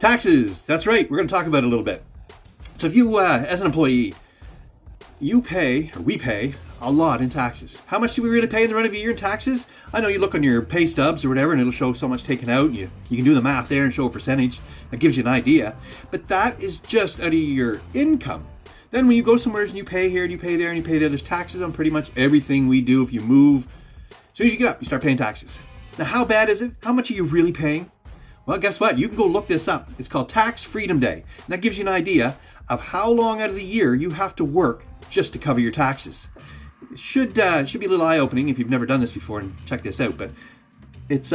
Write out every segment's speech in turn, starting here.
Taxes, that's right, we're going to talk about it a little bit. So if you, as an employee, we pay a lot in taxes. How much do we really pay in the run of a year in taxes? I know you look on your pay stubs or whatever and it'll show so much taken out. You can do the math there and show a percentage. That gives you an idea. But that is just out of your income. Then when you go somewhere and you pay here and you pay there and you pay there, there's taxes on pretty much everything we do. If you move, as soon as you get up, you start paying taxes. Now how bad is it? How much are you really paying? Well, guess what? You can go look this up. It's called Tax Freedom Day. And that gives you an idea of how long out of the year you have to work just to cover your taxes. It should be a little eye-opening if you've never done this before, and check this out, but it's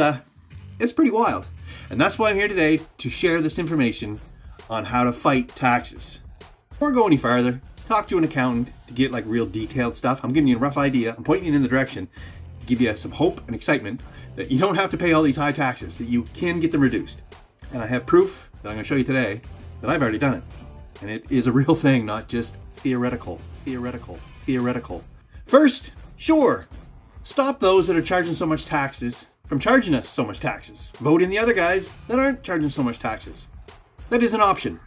pretty wild. And that's why I'm here today, to share this information on how to fight taxes. Before we go any farther, talk to an accountant to get like real detailed stuff. I'm giving you a rough idea. I'm pointing you in the direction to give you some hope and excitement that you don't have to pay all these high taxes, that you can get them reduced. And I have proof that I'm going to show you today that I've already done it. And it is a real thing, not just theoretical. First, sure, stop those that are charging so much taxes from charging us so much taxes. Vote in the other guys that aren't charging so much taxes. That is an option.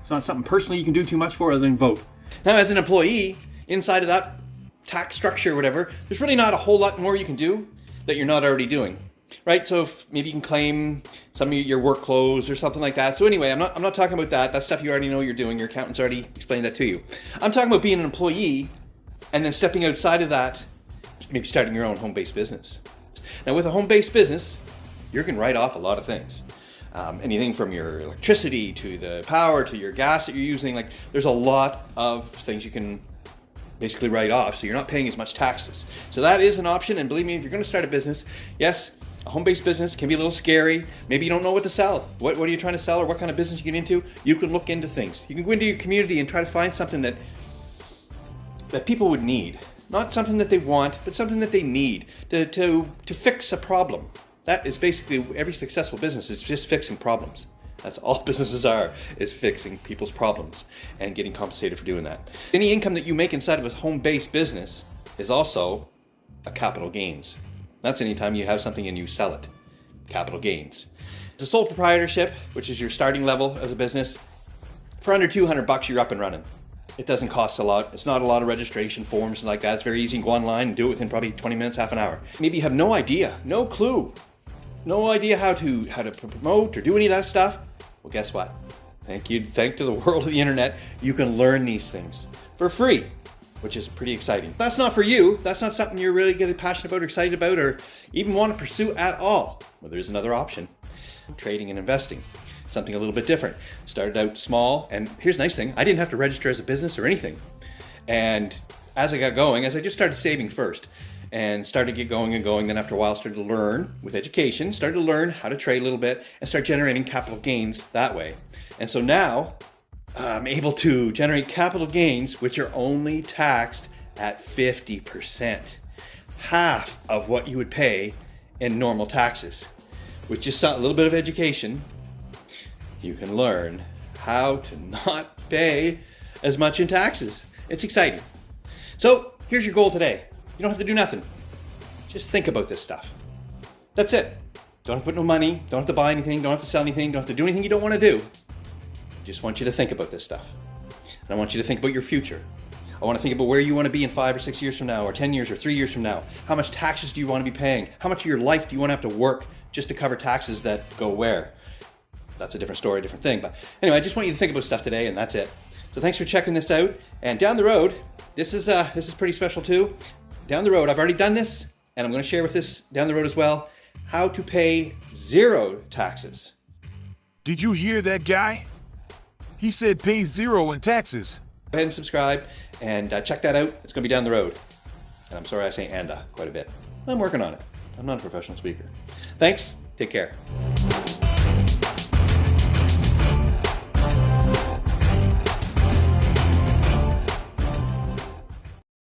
It's not something personally you can do too much for other than vote. Now, as an employee, inside of that tax structure or whatever, there's really not a whole lot more you can do that you're not already doing, right? So if maybe you can claim some of your work clothes or something like that. So anyway, I'm not talking about that. That's stuff you already know you're doing. Your accountant's already explained that to you. I'm talking about being an employee and then stepping outside of that, maybe starting your own home-based business. Now with a home-based business, you can write off a lot of things. Anything from your electricity to the power to your gas that you're using. Like, there's a lot of things you can basically write off, so you're not paying as much taxes. So that is an option, and believe me, if you're going to start a business, yes, a home-based business can be a little scary. Maybe you don't know what to sell. What are you trying to sell, or what kind of business you get into? You can look into things. You can go into your community and try to find something that people would need. Not something that they want, but something that they need to fix a problem. That is basically every successful business. It's just fixing problems. That's all businesses are, is fixing people's problems and getting compensated for doing that. Any income that you make inside of a home-based business is also a capital gains. That's anytime you have something and you sell it. Capital gains. It's a sole proprietorship, which is your starting level as a business. For under $200, you're up and running. It doesn't cost a lot. It's not a lot of registration forms and like that. It's very easy. You can go online and do it within probably 20 minutes, half an hour. Maybe you have no idea, no clue, no idea how to promote or do any of that stuff. Well, guess what? Thank to the world of the internet, you can learn these things for free, which is pretty exciting. That's not for you. That's not something you're really getting passionate about or excited about or even want to pursue at all. Well, there's another option. Trading and investing. Something a little bit different. Started out small, and here's the nice thing. I didn't have to register as a business or anything. And as I got going, as I just started saving first and started to get going and going, then after a while started to learn with education, started to learn how to trade a little bit and start generating capital gains that way. And so now I'm able to generate capital gains, which are only taxed at 50%. Half of what you would pay in normal taxes. With just a little bit of education, you can learn how to not pay as much in taxes. It's exciting. So here's your goal today. You don't have to do nothing. Just think about this stuff. That's it. Don't have to put no money, don't have to buy anything, don't have to sell anything, don't have to do anything you don't want to do. I just want you to think about this stuff. And I want you to think about your future. I want to think about where you want to be in 5 or 6 years from now, or 10 years or 3 years from now. How much taxes do you want to be paying? How much of your life do you want to have to work just to cover taxes that go where? That's a different story, a different thing. But anyway, I just want you to think about stuff today, and that's it. So thanks for checking this out. And down the road, this is pretty special too. Down the road, I've already done this, and I'm going to share with this down the road as well, how to pay 0 taxes. Did you hear that guy? He said pay 0 in taxes. Go ahead and subscribe and check that out. It's going to be down the road. And I'm sorry I say quite a bit. I'm working on it. I'm not a professional speaker. Thanks. Take care.